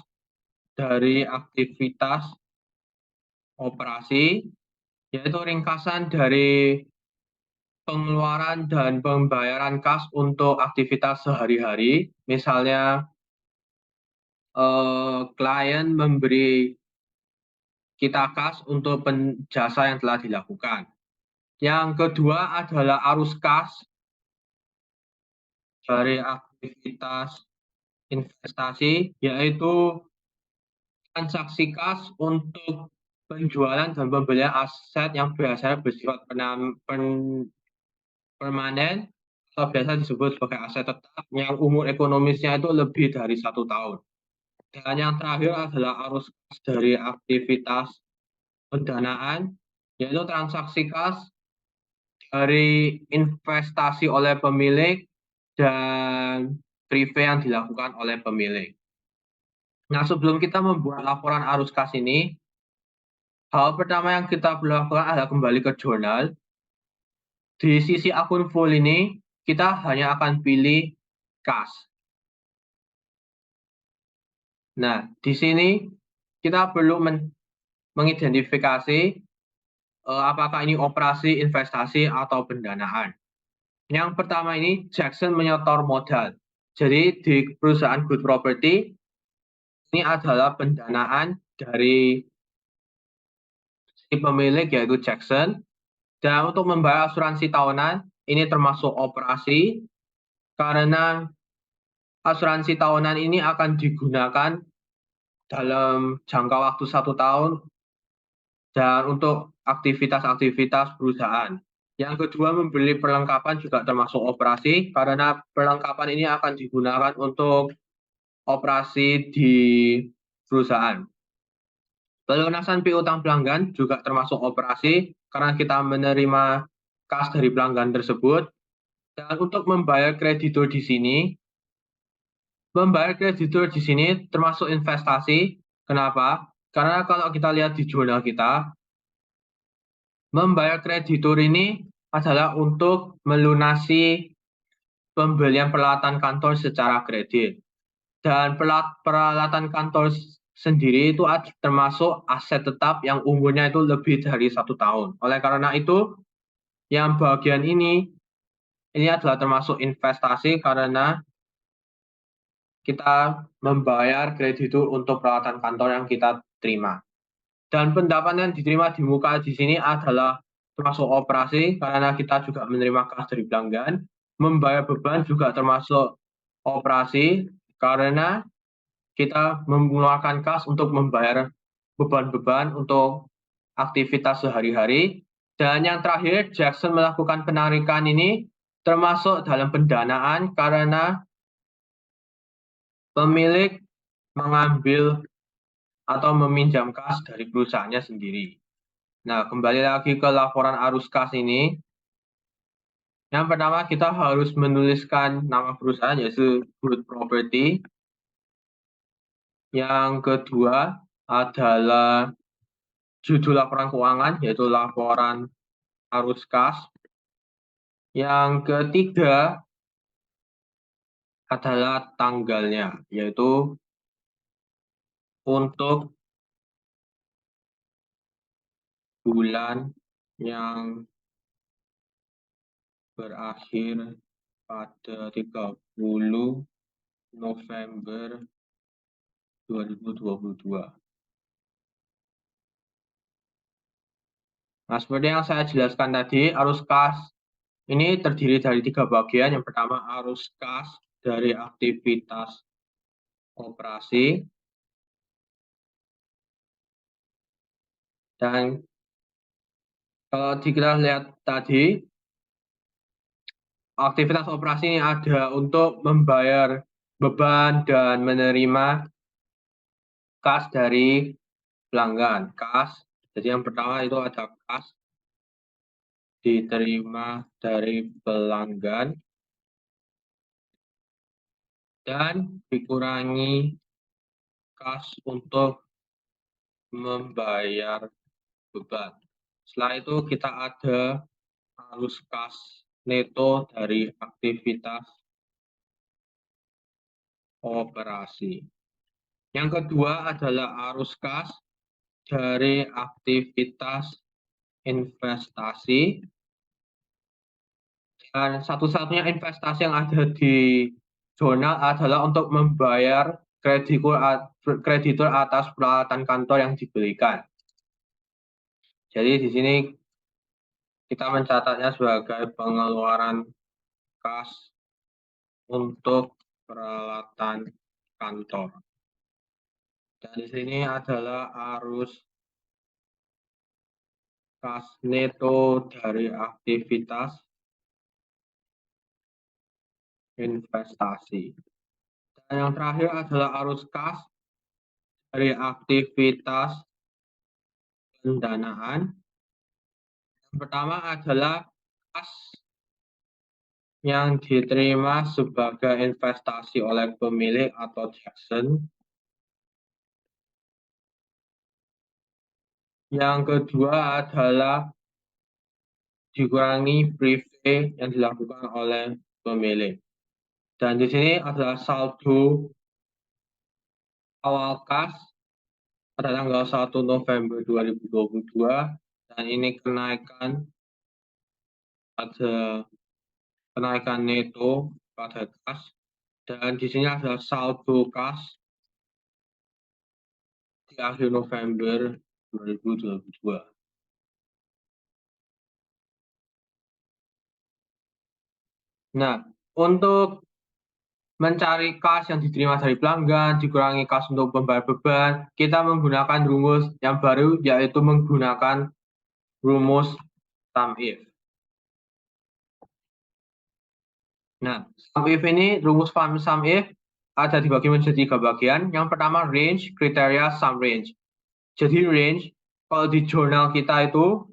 dari aktivitas operasi, yaitu ringkasan dari pengeluaran dan pembayaran kas untuk aktivitas sehari-hari. Misalnya klien memberi kita kas untuk jasa yang telah dilakukan. Yang kedua adalah arus kas dari aktivitas investasi, yaitu transaksi kas untuk penjualan dan pembelian aset yang biasanya bersifat permanen atau biasa disebut sebagai aset tetap yang umur ekonomisnya itu lebih dari 1 tahun. Dan yang terakhir adalah arus kas dari aktivitas pendanaan, yaitu transaksi kas dari investasi oleh pemilik dan prive yang dilakukan oleh pemilik. Nah, sebelum kita membuat laporan arus kas ini, hal pertama yang kita perlu lakukan adalah kembali ke jurnal. Di sisi akun full ini, kita hanya akan pilih kas. Nah, di sini kita perlu mengidentifikasi apakah ini operasi, investasi, atau pendanaan. Yang pertama ini Jackson menyetor modal. Jadi di perusahaan Good Property ini adalah pendanaan dari si pemilik yaitu Jackson. Dan untuk membayar asuransi tahunan ini termasuk operasi karena asuransi tahunan ini akan digunakan dalam jangka waktu 1 tahun dan untuk aktivitas-aktivitas perusahaan. Yang kedua, membeli perlengkapan juga termasuk operasi karena perlengkapan ini akan digunakan untuk operasi di perusahaan. Pelunasan piutang pelanggan juga termasuk operasi karena kita menerima kas dari pelanggan tersebut. Dan untuk membayar kreditur di sini, termasuk investasi. Kenapa? Karena kalau kita lihat di jurnal kita, membayar kreditur ini adalah untuk melunasi pembelian peralatan kantor secara kredit. Dan peralatan kantor sendiri itu termasuk aset tetap yang umurnya itu lebih dari 1 tahun. Oleh karena itu, yang bagian ini adalah termasuk investasi karena kita membayar kreditur untuk peralatan kantor yang kita terima. Dan pendapatan yang diterima di muka di sini adalah termasuk operasi karena kita juga menerima kas dari pelanggan. Membayar beban juga termasuk operasi karena kita mengeluarkan kas untuk membayar beban-beban untuk aktivitas sehari-hari. Dan yang terakhir, Jackson melakukan penarikan ini termasuk dalam pendanaan karena pemilik mengambil atau meminjam kas dari perusahaannya sendiri. Nah, kembali lagi ke laporan arus kas ini. Yang pertama, kita harus menuliskan nama perusahaan, yaitu Good Property. Yang kedua adalah judul laporan keuangan, yaitu laporan arus kas. Yang ketiga adalah tanggalnya, yaitu untuk bulan yang berakhir pada 30 November 2022. Nah, seperti yang saya jelaskan tadi, arus kas ini terdiri dari 3 bagian. Yang pertama, arus kas dari aktivitas operasi. Dan kalau kita lihat tadi, aktivitas operasi ini ada untuk membayar beban dan menerima kas dari pelanggan. Kas, jadi yang pertama itu ada kas diterima dari pelanggan dan dikurangi kas untuk membayar beban. Setelah itu kita ada arus kas neto dari aktivitas operasi. Yang kedua adalah arus kas dari aktivitas investasi. Dan satu-satunya investasi yang ada di jurnal adalah untuk membayar kreditur atas peralatan kantor yang dibelikan. Jadi di sini kita mencatatnya sebagai pengeluaran kas untuk peralatan kantor. Dan di sini adalah arus kas neto dari aktivitas investasi. Dan yang terakhir adalah arus kas dari aktivitas pendanaan. Yang pertama adalah kas yang diterima sebagai investasi oleh pemilik atau Jackson. Yang kedua adalah dikurangi prepay yang dilakukan oleh pemilik. Dan di sini adalah saldo awal kas pada tanggal 1 November 2022 dan ini ada kenaikan neto pada kas dan di sini adalah saldo kas di akhir November 2022. Nah, untuk mencari kas yang diterima dari pelanggan, dikurangi kas untuk membayar beban, kita menggunakan rumus yang baru, yaitu menggunakan rumus sum if. Nah, sum if ini, rumus sum if ada dibagi menjadi 3 bagian. Yang pertama range, kriteria, sum range. Jadi range, kalau di jurnal kita itu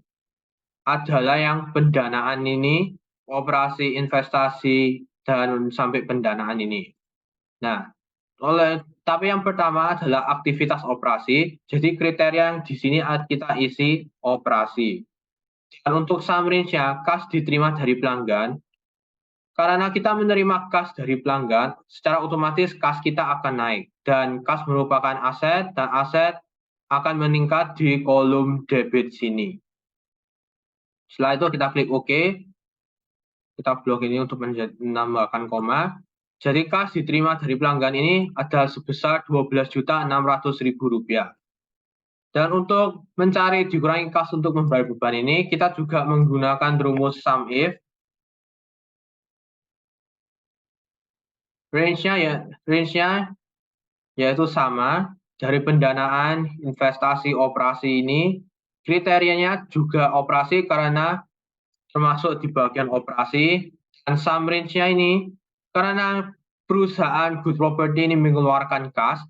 adalah yang pendanaan ini, operasi investasi, dan sampai pendanaan ini. Nah, tapi yang pertama adalah aktivitas operasi. Jadi kriteria yang di sini kita isi operasi. Dan untuk sum range-nya, kas diterima dari pelanggan. Karena kita menerima kas dari pelanggan, secara otomatis kas kita akan naik. Dan kas merupakan aset, dan aset akan meningkat di kolom debit sini. Setelah itu kita klik OK. Kita blok ini untuk menambahkan koma. Jadi kas diterima dari pelanggan ini adalah sebesar Rp12.600.000. Dan untuk mencari dikurangi kas untuk membayar beban ini, kita juga menggunakan rumus sum if. Range-nya yaitu sama dari pendanaan, investasi, operasi ini. Kriterianya juga operasi karena termasuk di bagian operasi. Dan sum range-nya ini karena perusahaan good property ini mengeluarkan kas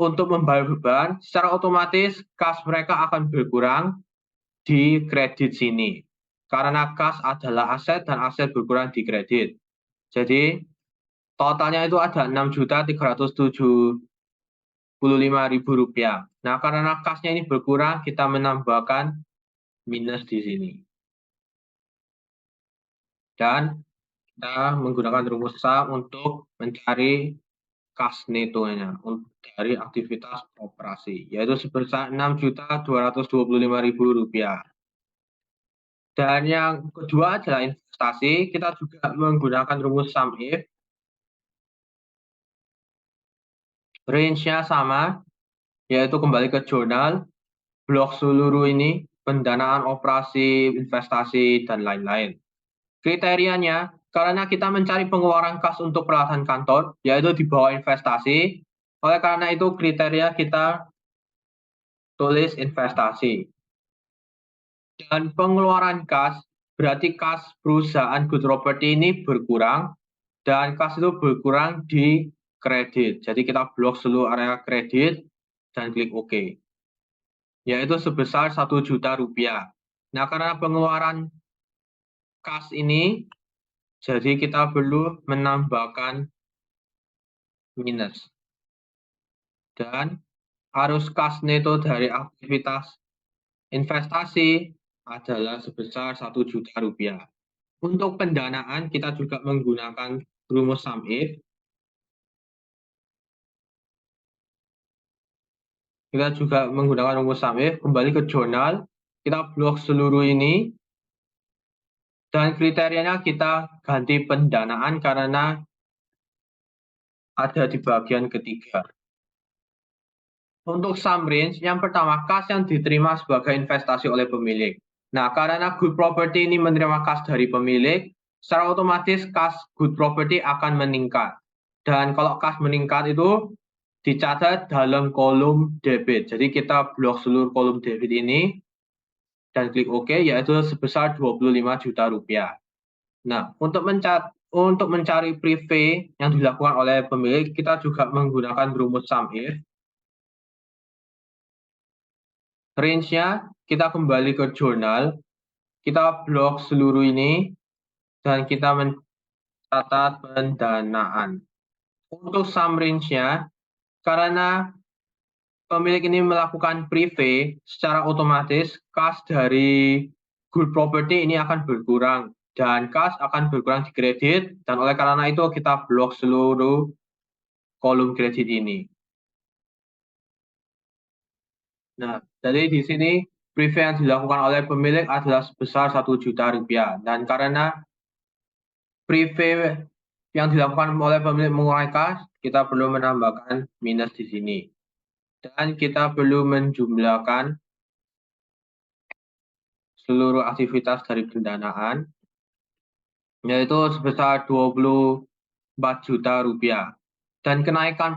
untuk membayar beban, secara otomatis kas mereka akan berkurang di kredit sini. Karena kas adalah aset dan aset berkurang di kredit. Jadi totalnya itu ada Rp6.375.000. Nah, karena kasnya ini berkurang, kita menambahkan minus di sini. Dan kita menggunakan rumus sum untuk mencari kas netonya dari aktivitas operasi, yaitu sebesar Rp6.225.000. Dan yang kedua adalah investasi, kita juga menggunakan rumus sum if. Range-nya sama, yaitu kembali ke jurnal, blok seluruh ini, pendanaan operasi, investasi, dan lain-lain. Kriterianya, karena kita mencari pengeluaran kas untuk peralatan kantor, yaitu di bawah investasi, oleh karena itu kriteria kita tulis investasi. Dan pengeluaran kas, berarti kas perusahaan good property ini berkurang, dan kas itu berkurang di kredit. Jadi kita blok seluruh area kredit, dan klik OK. Yaitu sebesar Rp1.000.000. Nah, karena pengeluaran kas ini, jadi kita perlu menambahkan minus. Dan arus kas neto dari aktivitas investasi adalah sebesar Rp1.000.000. Untuk pendanaan kita juga menggunakan rumus sum if. Kita juga menggunakan rumus sum if, kembali ke jurnal, kita blok seluruh ini, dan kriterianya kita ganti pendanaan karena ada di bagian ketiga. Untuk sum range, yang pertama kas yang diterima sebagai investasi oleh pemilik. Nah, karena good property ini menerima kas dari pemilik, secara otomatis kas good property akan meningkat. Dan kalau kas meningkat itu dicatat dalam kolom debit. Jadi kita blok seluruh kolom debit ini dan klik OK, yaitu sebesar Rp25 juta. Nah, untuk mencari prepay yang dilakukan oleh pemilik, kita juga menggunakan rumus sum if. Range-nya kita kembali ke jurnal, kita blok seluruh ini, dan kita mencatat pendanaan. Untuk sum range-nya, karena pemilik ini melakukan prepay, secara otomatis kas dari good property ini akan berkurang dan kas akan berkurang di kredit, dan oleh karena itu kita blok seluruh kolom kredit ini. Nah, jadi di sini preview yang dilakukan oleh pemilik adalah sebesar 1 juta rupiah, dan karena preview yang dilakukan oleh pemilik mengurangi kas, kita perlu menambahkan minus di sini. Dan kita perlu menjumlahkan seluruh aktivitas dari pendanaan, yaitu sebesar 24 juta rupiah. Dan kenaikan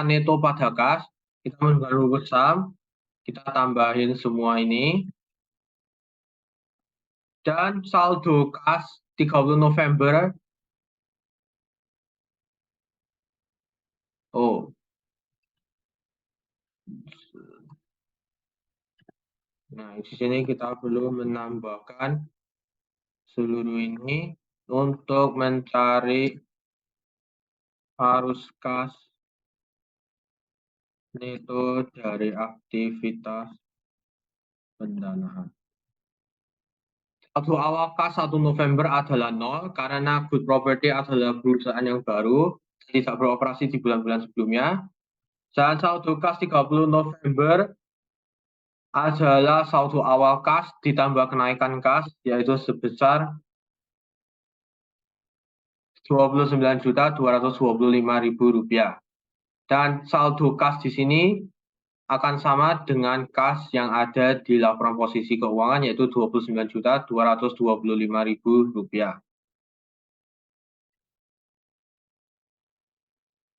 neto pada kas, kita menggunakan rumus sum, kita tambahin semua ini. Dan saldo kas 30 November, nah di sini kita perlu menambahkan seluruh ini untuk mencari arus kas neto dari aktivitas pendanaan. Saldo awal kas 1 November adalah 0 karena Good Property adalah perusahaan yang baru, tidak beroperasi di bulan-bulan sebelumnya. Dan saldo kas 30 November adalah saldo awal kas ditambah kenaikan kas, yaitu sebesar Rp29.225.000. Dan saldo kas di sini akan sama dengan kas yang ada di laporan posisi keuangan, yaitu Rp29.225.000.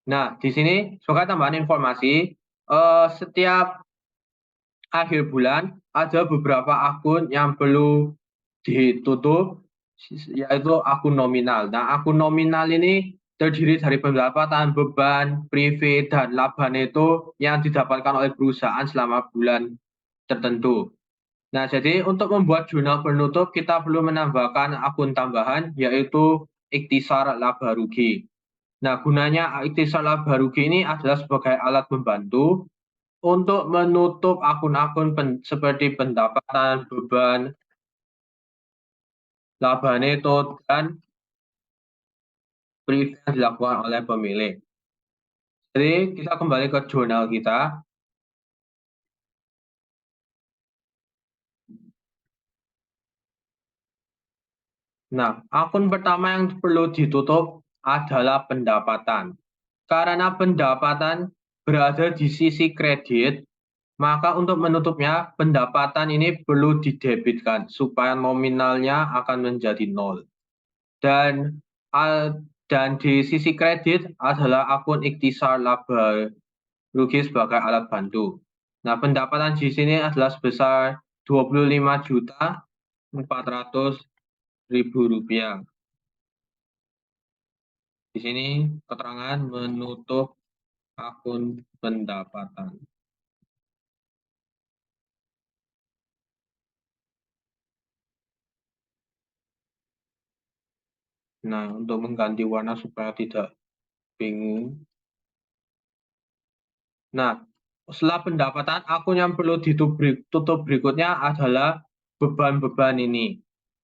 Nah, di sini sebagai tambahan informasi, setiap akhir bulan ada beberapa akun yang perlu ditutup, yaitu akun nominal. Nah, akun nominal ini terdiri dari pendapatan, beban, privilege, dan laba neto yang didapatkan oleh perusahaan selama bulan tertentu. Nah, jadi untuk membuat jurnal penutup, kita perlu menambahkan akun tambahan, yaitu ikhtisar laba rugi. Nah, gunanya ikhtisar laba rugi ini adalah sebagai alat membantu untuk menutup akun-akun seperti pendapatan, beban, laba neto, dan brief yang dilakukan oleh pemilik. Jadi kita kembali ke jurnal kita. Nah, akun pertama yang perlu ditutup adalah pendapatan. Karena pendapatan berada di sisi kredit, maka untuk menutupnya pendapatan ini perlu didebitkan supaya nominalnya akan menjadi 0. Dan di sisi kredit adalah akun ikhtisar laba rugi sebagai alat bantu. Nah, pendapatan di sini adalah sebesar Rp25.400.000. Di sini keterangan menutup akun pendapatan. Nah, untuk mengganti warna supaya tidak bingung. Nah, setelah pendapatan, akun yang perlu ditutup berikutnya adalah beban-beban ini.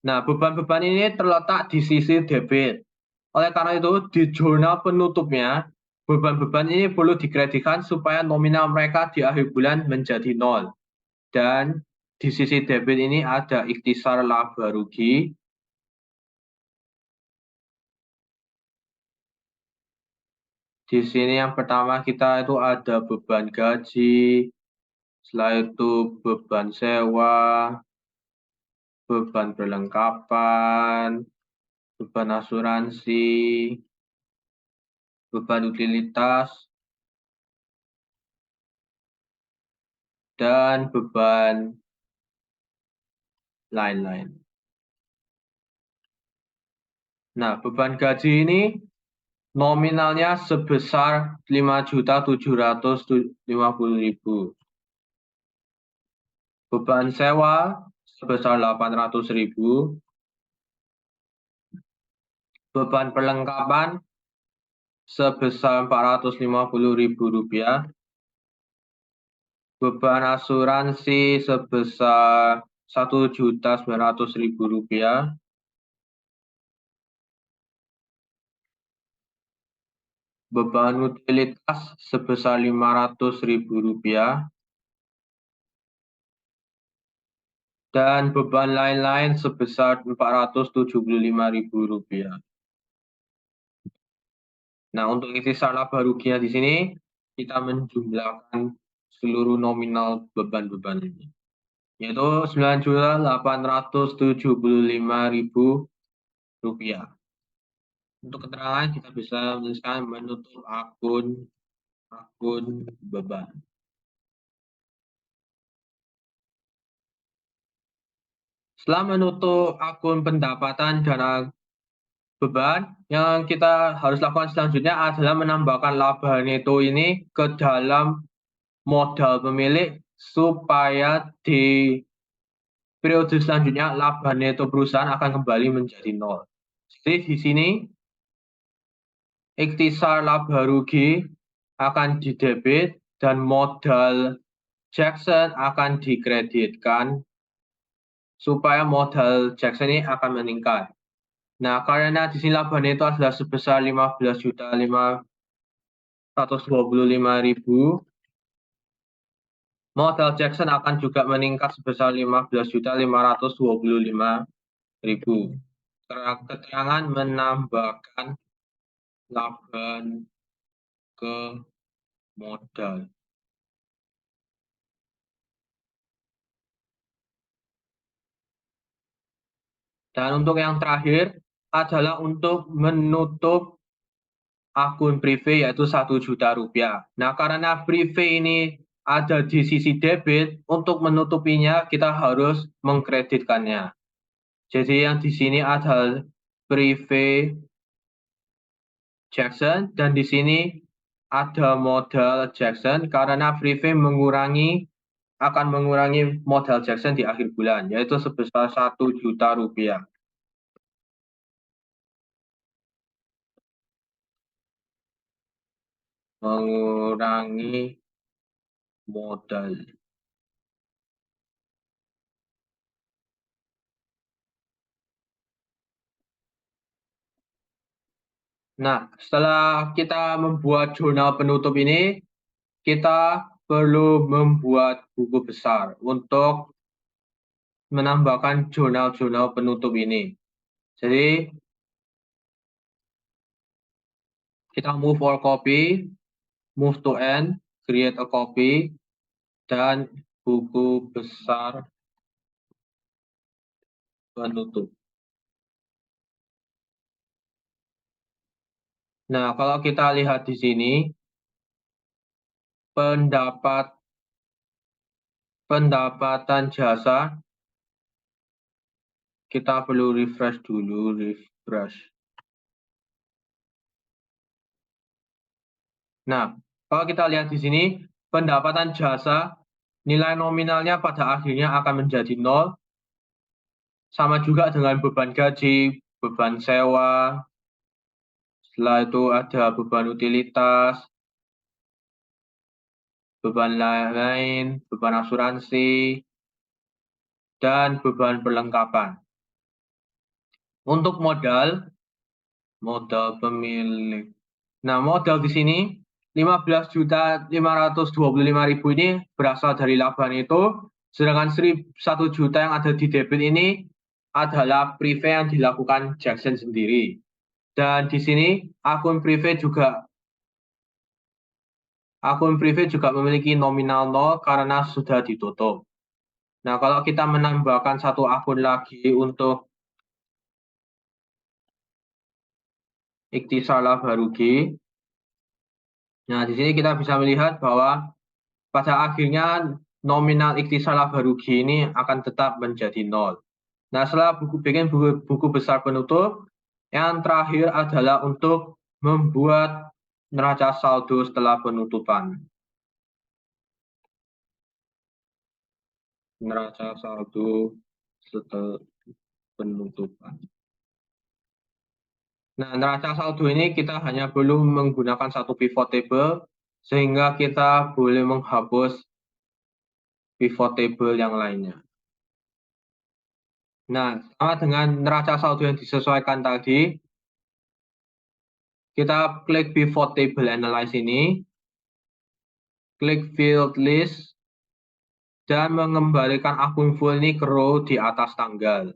Nah, beban-beban ini terletak di sisi debit. Oleh karena itu, di jurnal penutupnya, beban-beban ini perlu dikreditkan supaya nominal mereka di akhir bulan menjadi 0. Dan di sisi debit ini ada ikhtisar laba rugi. Di sini yang pertama kita itu ada beban gaji, setelah itu beban sewa, beban perlengkapan, beban asuransi, beban utilitas, dan beban lain-lain. Nah, beban gaji ini nominalnya sebesar Rp5.750.000. Beban sewa sebesar Rp800.000. Beban perlengkapan sebesar Rp450.000. Beban asuransi sebesar Rp1.900.000. Beban utilitas sebesar Rp500.000. Dan beban lain-lain sebesar Rp475.000. Nah, untuk ikhtisar laba ruginya di sini, kita menjumlahkan seluruh nominal beban-beban ini, yaitu Rp9.875.000. Untuk keterangan kita bisa menuliskan menutup akun beban. Setelah menutup akun pendapatan dana beban, yang kita harus lakukan selanjutnya adalah menambahkan laba neto ini ke dalam modal pemilik supaya di periode selanjutnya laba neto perusahaan akan kembali menjadi nol. Jadi di sini ikhtisar laba rugi akan didebit dan modal Jackson akan dikreditkan supaya modal Jackson ini akan meningkat. Nah, karena di sini laba neto adalah sebesar Rp15.525.000, modal Jackson akan juga meningkat sebesar Rp15.525.000. Keterangan menambahkan laba ke modal. Dan untuk yang terakhir adalah untuk menutup akun privé, yaitu Rp1.000.000. Nah, karena privé ini ada di sisi debit, untuk menutupinya kita harus mengkreditkannya. Jadi yang di sini adalah privé Jackson, dan di sini ada modal Jackson karena privé akan mengurangi modal Jackson di akhir bulan, yaitu sebesar Rp1.000.000. Mengurangi modal. Nah, setelah kita membuat jurnal penutup ini, kita perlu membuat buku besar untuk menambahkan jurnal-jurnal penutup ini. Jadi, kita move all copy, move to end, create a copy, dan buku besar penutup. Nah, kalau kita lihat di sini, pendapatan jasa, kita perlu refresh dulu, Nah, kalau kita lihat di sini, pendapatan jasa, nilai nominalnya pada akhirnya akan menjadi nol, sama juga dengan beban gaji, beban sewa, setelah itu ada beban utilitas, beban lain, beban asuransi, dan beban perlengkapan. Untuk modal pemilik. Nah, modal di sini Rp15.525.000 ini berasal dari laba neto, sedangkan Rp1 juta yang ada di debit ini adalah privé yang dilakukan Jackson sendiri. Dan di sini akun privé juga memiliki nominal 0 karena sudah ditutup. Nah, kalau kita menambahkan satu akun lagi untuk ikhtisar laba rugi, nah di sini kita bisa melihat bahwa pada akhirnya nominal ikhtisar laba rugi ini akan tetap menjadi nol. Nah, setelah bikin buku besar penutup, yang terakhir adalah untuk membuat neraca saldo setelah penutupan. Neraca saldo setelah penutupan. Nah, neraca saldo ini kita hanya perlu menggunakan satu pivot table, sehingga kita boleh menghapus pivot table yang lainnya. Nah, sama dengan neraca saldo yang disesuaikan tadi, kita klik pivot table analyze ini, klik field list, dan mengembalikan akun full ini ke row di atas tanggal.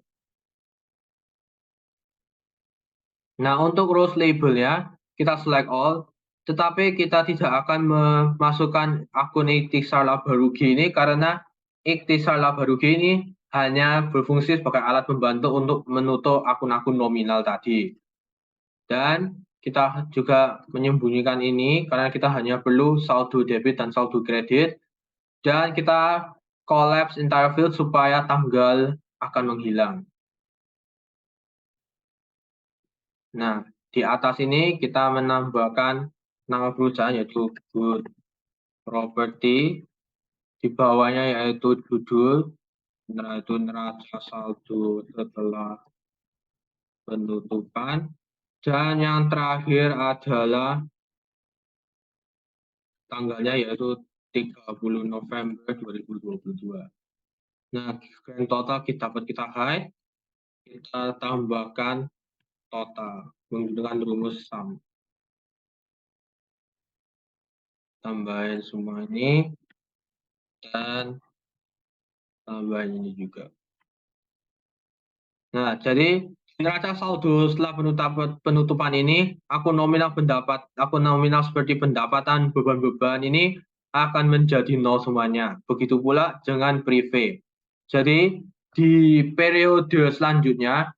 Nah, untuk rows labelnya, kita select all, tetapi kita tidak akan memasukkan akun ikhtisar laba rugi ini karena ikhtisar laba rugi ini hanya berfungsi sebagai alat pembantu untuk menutup akun-akun nominal tadi. Dan kita juga menyembunyikan ini karena kita hanya perlu saldo debit dan saldo kredit. Dan kita collapse entire field supaya tanggal akan menghilang. Nah, di atas ini kita menambahkan nama perusahaan yaitu Good Property. Di bawahnya yaitu judul, yaitu neraca saldo setelah penutupan. Dan yang terakhir adalah tanggalnya yaitu 30 November 2022. Nah, grand total kita hide, kita tambahkan total menggunakan rumus sum. Tambahin semua ini dan tambahin ini juga. Nah, jadi neraca saldo setelah penutupan ini, akun nominal seperti pendapatan, beban-beban ini akan menjadi nol semuanya. Begitu pula dengan prive. Jadi di periode selanjutnya,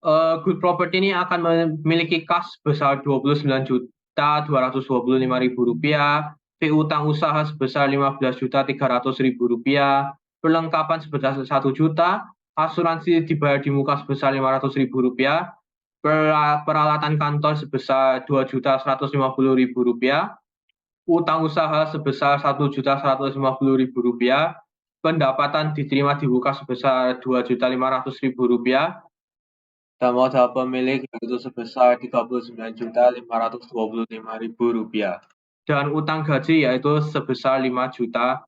Good Property ini akan memiliki kas sebesar Rp29.225.000, fee utang usaha sebesar Rp15.300.000, perlengkapan sebesar Rp1 juta, asuransi dibayar di muka sebesar Rp500.000, peralatan kantor sebesar Rp2.150.000, utang usaha sebesar Rp1.150.000, pendapatan diterima di muka sebesar Rp2.500.000, dan modal pemilik yaitu sebesar Rp39.525.000, dan utang gaji yaitu sebesar Rp5 juta.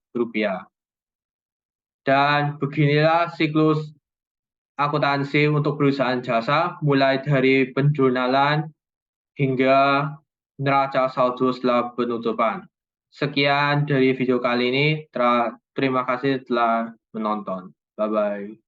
Dan beginilah siklus akuntansi untuk perusahaan jasa, mulai dari penjurnalan hingga neraca saldo setelah penutupan. Sekian dari video kali ini. Terima kasih telah menonton. Bye-bye.